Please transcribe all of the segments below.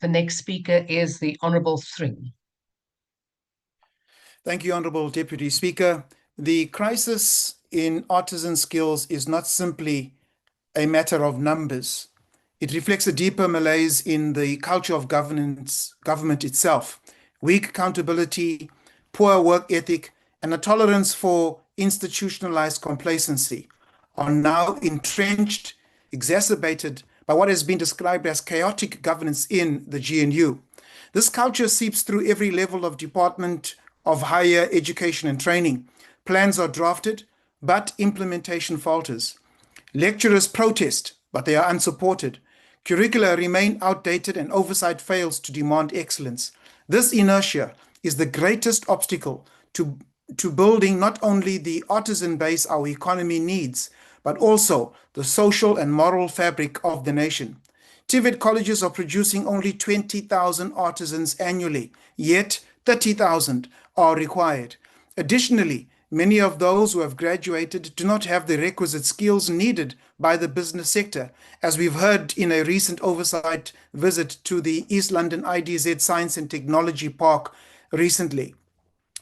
The next speaker is the Honourable Thring. Thank you, Honourable Deputy Speaker. The crisis in artisan skills is not simply a matter of numbers. It reflects a deeper malaise in the culture of government itself. Weak accountability, poor work ethic, and a tolerance for institutionalized complacency are now entrenched, exacerbated by what has been described as chaotic governance in the GNU. This culture seeps through every level of department of higher education and training. Plans are drafted, but implementation falters. Lecturers protest, but they are unsupported. Curricula remain outdated and oversight fails to demand excellence. This inertia is the greatest obstacle to building not only the artisan base our economy needs, but also the social and moral fabric of the nation. TVET colleges are producing only 20,000 artisans annually, yet 30,000 are required. Additionally, many of those who have graduated do not have the requisite skills needed by the business sector, as we've heard in a recent oversight visit to the East London IDZ Science and Technology Park recently.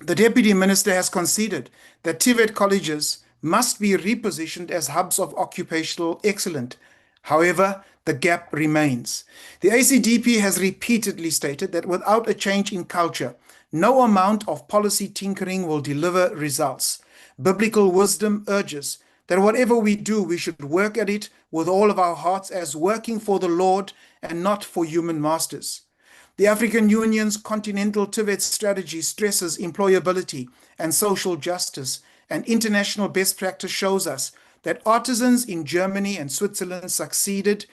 The Deputy Minister has conceded that TVET colleges must be repositioned as hubs of occupational excellence. However, the gap remains. The ACDP has repeatedly stated that without a change in culture, no amount of policy tinkering will deliver results. Biblical wisdom urges that whatever we do, we should work at it with all of our hearts as working for the Lord and not for human masters. The African Union's continental TVET strategy stresses employability and social justice, and international best practice shows us that artisans in Germany and Switzerland succeeded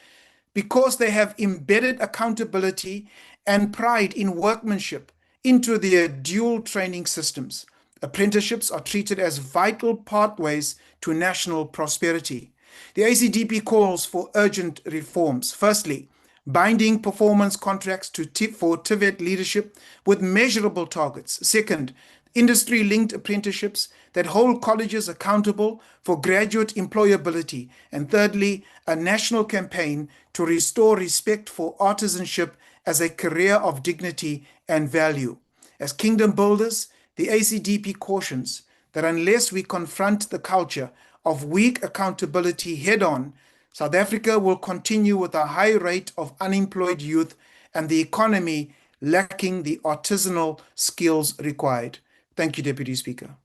because they have embedded accountability and pride in workmanship into their dual training systems. Apprenticeships are treated as vital pathways to national prosperity. The ACDP calls for urgent reforms. Firstly, binding performance contracts for TVET leadership with measurable targets. Second, industry-linked apprenticeships that hold colleges accountable for graduate employability. And thirdly, a national campaign to restore respect for artisanship as a career of dignity and value. As kingdom builders, the ACDP cautions that unless we confront the culture of weak accountability head-on, South Africa will continue with a high rate of unemployed youth and the economy lacking the artisanal skills required. Thank you, Deputy Speaker.